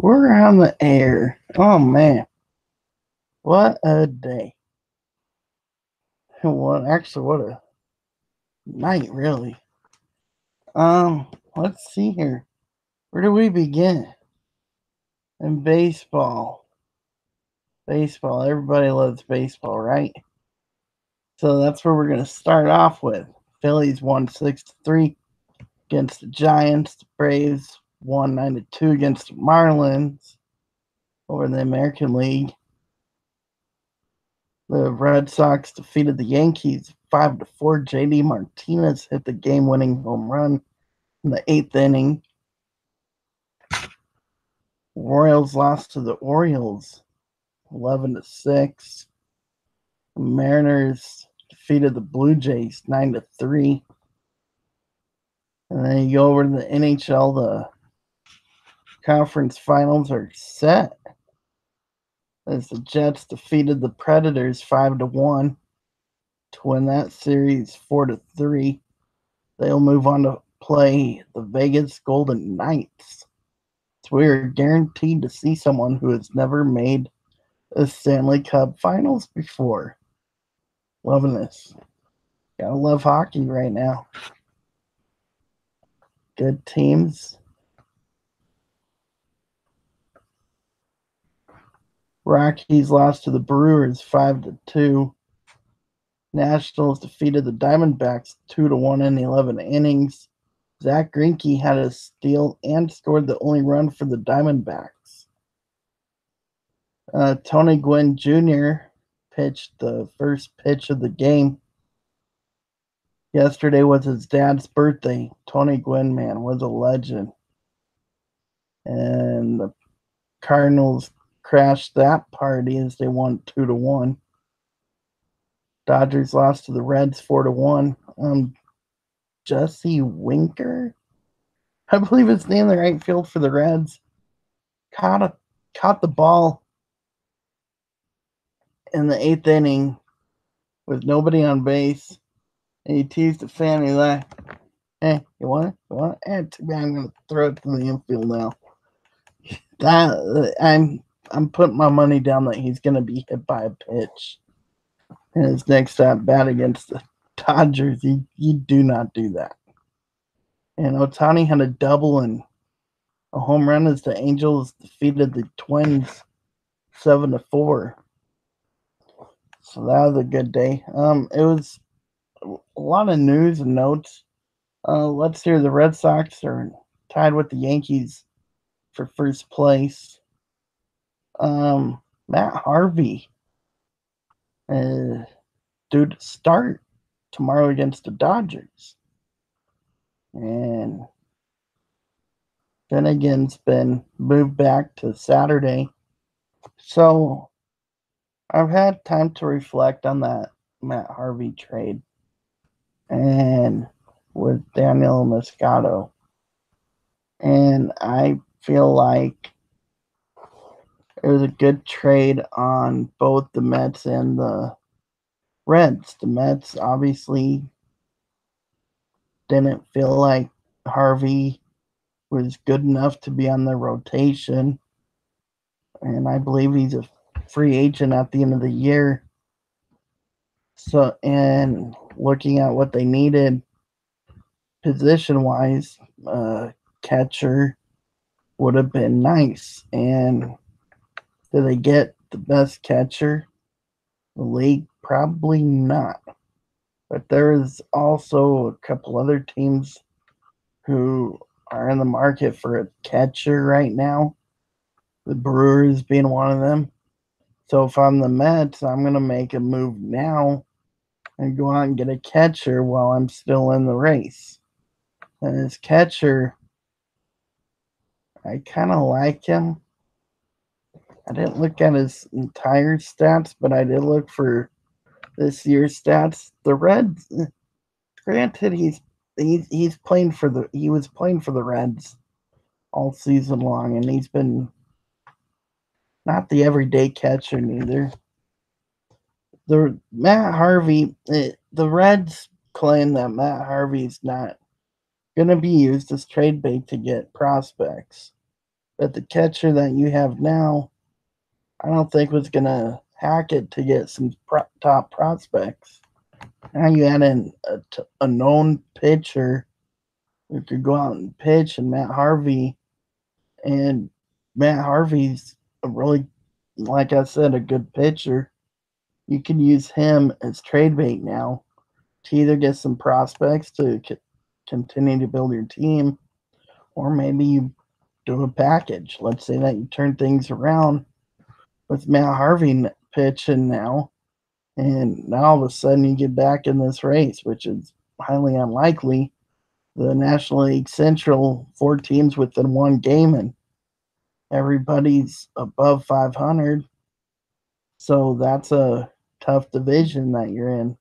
We're on the air. Oh man, what a day! What a night, really. Let's see here. Where do we begin? In baseball. Baseball. Everybody loves baseball, right? So that's where we're gonna start off with. Phillies won 6-3 against the Giants. The Braves won 9-2 against the Marlins over in the American League. The Red Sox defeated the Yankees 5-4. JD Martinez hit the game-winning home run in the 8th inning. Royals lost to the Orioles 11-6. The Mariners defeated the Blue Jays 9-3. And then you go over to the NHL. The conference finals are set as the Jets defeated the Predators 5-1 to win that series 4-3. They'll move on to play the Vegas Golden Knights. So we are guaranteed to see someone who has never made a Stanley Cup Finals before. Loving this. Gotta love hockey right now. Good teams. Rockies lost to the Brewers 5-2. Nationals defeated the Diamondbacks 2-1 in the 11 innings. Zach Greinke had a steal and scored the only run for the Diamondbacks. Tony Gwynn Jr. pitched the first pitch of the game. Yesterday was his dad's birthday. Tony Gwynn, man, was a legend. And the Cardinals crashed that party as they won 2-1. Dodgers lost to the Reds 4-1. Jesse Winker, I believe it's named the right field for the Reds, caught the ball in the 8th inning with nobody on base. And he teased the fan. He's like, "Hey, you want it? You want it? Too bad. I'm going to throw it to the infield now." I'm putting my money down that he's going to be hit by a pitch in his next at bat against the Dodgers. You do not do that. And Ohtani had a double and a home run as the Angels defeated the Twins 7-4. So that was a good day. It was a lot of news and notes. Let's hear the Red Sox are tied with the Yankees for first place. Matt Harvey due to start tomorrow against the Dodgers. And Finnegan's been moved back to Saturday. So I've had time to reflect on that Matt Harvey trade and with Daniel Moscato. And I feel like it was a good trade on both the Mets and the Reds. The Mets obviously didn't feel like Harvey was good enough to be on the rotation. And I believe he's a free agent at the end of the year. So, and looking at what they needed position wise, catcher would have been nice. And did they get the best catcher in the league? Probably not. But there is also a couple other teams who are in the market for a catcher right now. The Brewers being one of them. So if I'm the Mets, I'm going to make a move now and go out and get a catcher while I'm still in the race. And his catcher, I kind of like him. I didn't look at his entire stats, but I did look for this year's stats. The Reds, granted, he was playing for the Reds all season long, and he's been not the everyday catcher neither. The Matt Harvey, the Reds claim that Matt Harvey's not going to be used as trade bait to get prospects. But the catcher that you have now, I don't think was going to hack it to get some top prospects. Now you add in a known pitcher who could go out and pitch, and Matt Harvey. And Matt Harvey's a really, like I said, a good pitcher. You can use him as trade bait now to either get some prospects to continue to build your team, or maybe you do a package. Let's say that you turn things around with Matt Harvey pitching now, and now all of a sudden you get back in this race, which is highly unlikely. The National League Central, 4 teams within 1 game, and everybody's above 500. So that's a tough division that you're in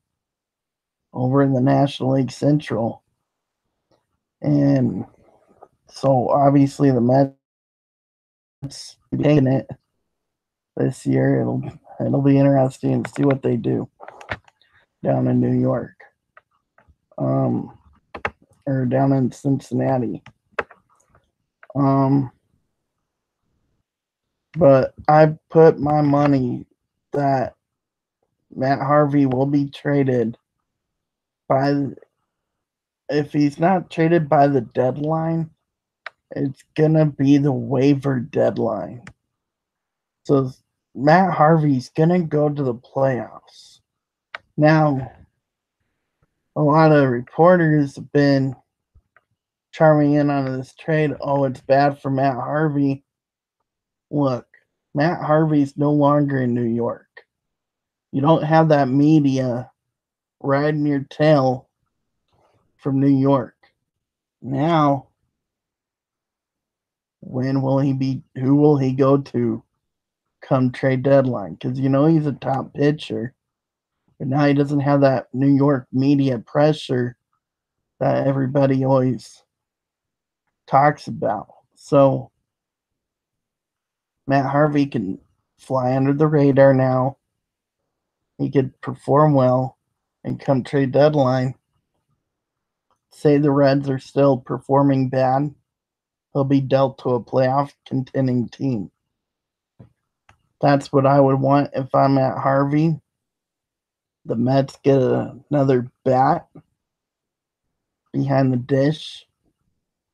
over in the National League Central. And so obviously the Mets taking it this year. It'll be interesting to see what they do down in New York. Or down in Cincinnati. But I put my money that Matt Harvey will be traded if he's not traded by the deadline, it's gonna be the waiver deadline. So Matt Harvey's gonna go to the playoffs. Now, a lot of reporters have been chiming in on this trade. Oh, it's bad for Matt Harvey. Look, Matt Harvey's no longer in New York. You don't have that media riding your tail from New York. Now, who will he go to come trade deadline? Because he's a top pitcher, but now he doesn't have that New York media pressure that everybody always talks about. So Matt Harvey can fly under the radar now. He could perform well and come trade deadline. Say the Reds are still performing bad, he'll be dealt to a playoff contending team. That's what I would want if I'm at Harvey. The Mets get another bat behind the dish.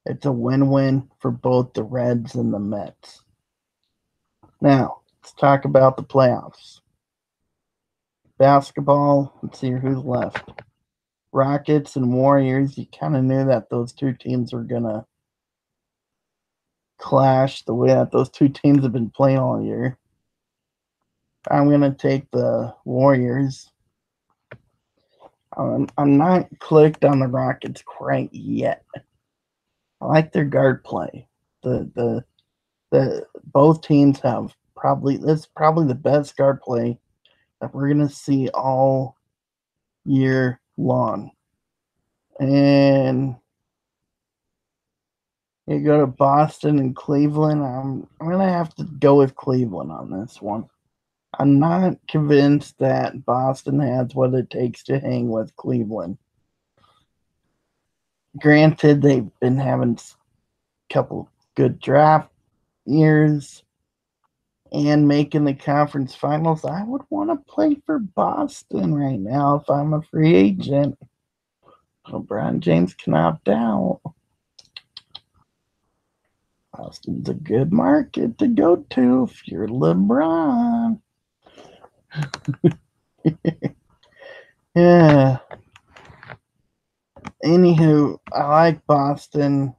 It's a win-win for both the Reds and the Mets. Now, let's talk about the playoffs. Basketball, let's see who's left. Rockets and Warriors, you kind of knew that those 2 teams were going to clash the way that those 2 teams have been playing all year. I'm going to take the Warriors. I'm not clicked on the Rockets quite yet. I like their guard play. The both teams have probably the best guard play that we're gonna see all year long. And you go to Boston and Cleveland. I'm gonna have to go with Cleveland on this one. I'm not convinced that Boston has what it takes to hang with Cleveland. Granted, they've been having a couple good draft years and making the conference finals. I would want to play for Boston right now if I'm a free agent. LeBron James can opt out. Boston's a good market to go to if you're LeBron. Yeah. Anywho, I like Boston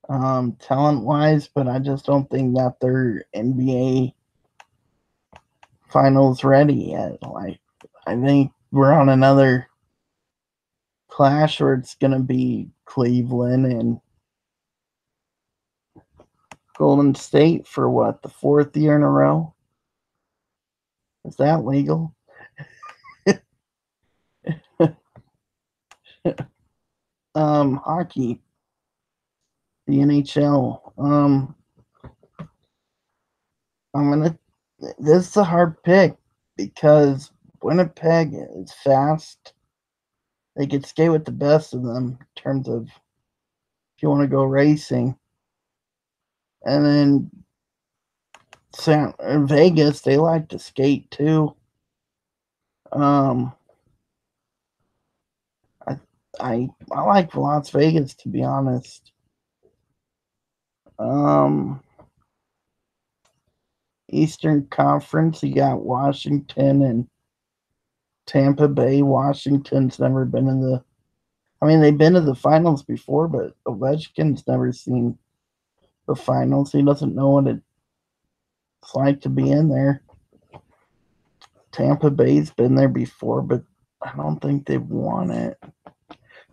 talent-wise, but I just don't think that they're NBA finals ready yet. Like, I think we're on another clash where it's going to be Cleveland and Golden State for what, the 4th year in a row? Is that legal? Hockey, the NHL. This is a hard pick because Winnipeg is fast. They could skate with the best of them in terms of if you want to go racing. And then Vegas, they like to skate too. Um, I like Las Vegas, to be honest. Um, Eastern Conference, you got Washington and Tampa Bay. Washington's never been in the. I mean, they've been to the finals before, but Ovechkin's never seen the finals. He doesn't know what it's like to be in there. Tampa Bay's been there before, but I don't think they've won it.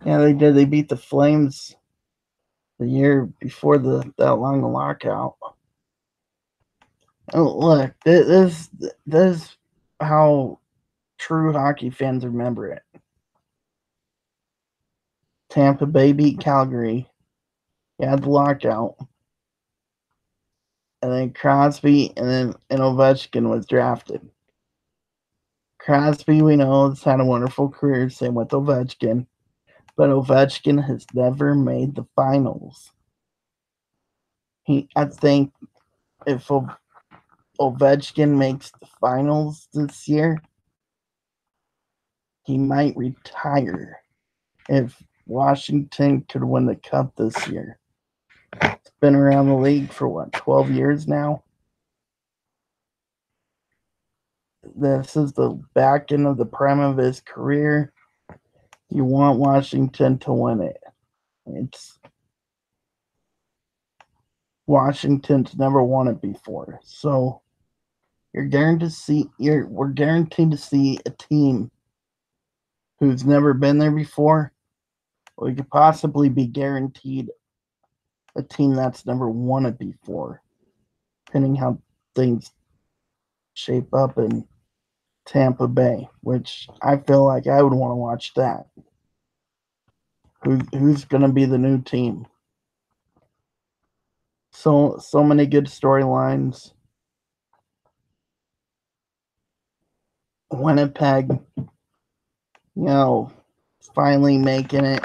Yeah, they did. They beat the Flames the year before that long lockout. Oh, look, this is how true hockey fans remember it. Tampa Bay beat Calgary. You had the lockout. And then Crosby and Ovechkin was drafted. Crosby, we know, has had a wonderful career, same with Ovechkin. But Ovechkin has never made the finals. I think if Ovechkin makes the finals this year, he might retire if Washington could win the cup this year. It's been around the league for what, 12 years now? This is the back end of the prime of his career. You want Washington to win it. It's Washington's never won it before. So we're guaranteed to see a team who's never been there before. We could possibly be guaranteed a team that's never won it before, depending how things shape up in Tampa Bay, which I feel like I would want to watch that. Who's going to be the new team? So many good storylines. Winnipeg, finally making it.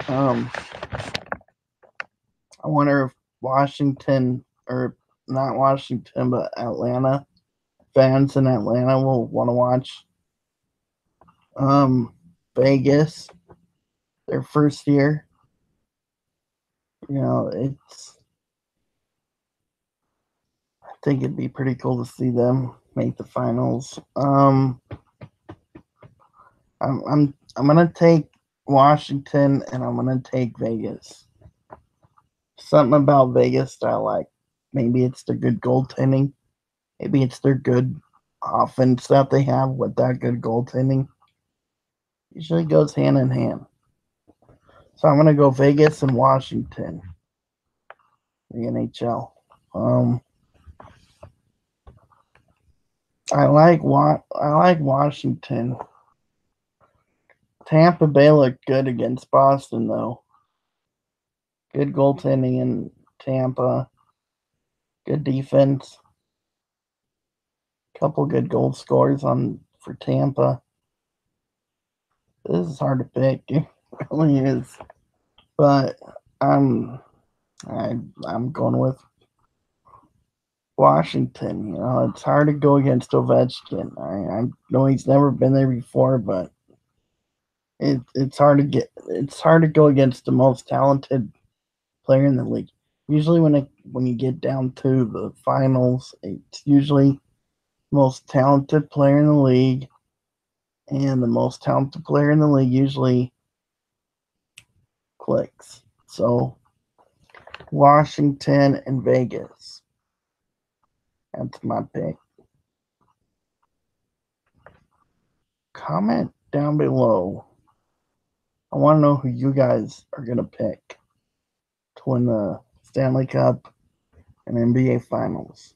I wonder if Washington, or not Washington, but Atlanta fans in Atlanta will want to watch Vegas, their first year. I think it'd be pretty cool to see them make the finals. I'm gonna take Washington and I'm gonna take Vegas. Something about Vegas that I like. Maybe it's the good goaltending. Maybe it's their good offense that they have with that good goaltending. Usually goes hand in hand. So I'm gonna go Vegas and Washington. The NHL. I like Washington. Tampa Bay looked good against Boston though. Good goaltending in Tampa. Good defense. Couple good goal scores for Tampa. This is hard to pick. It really is. But I'm going with Washington. It's hard to go against Ovechkin. I know he's never been there before, but it's hard to go against the most talented player in the league. Usually when you get down to the finals, it's usually the most talented player in the league, and the most talented player in the league usually clicks. So Washington and Vegas. That's my pick. Comment down below. I want to know who you guys are going to pick to win the Stanley Cup and NBA Finals.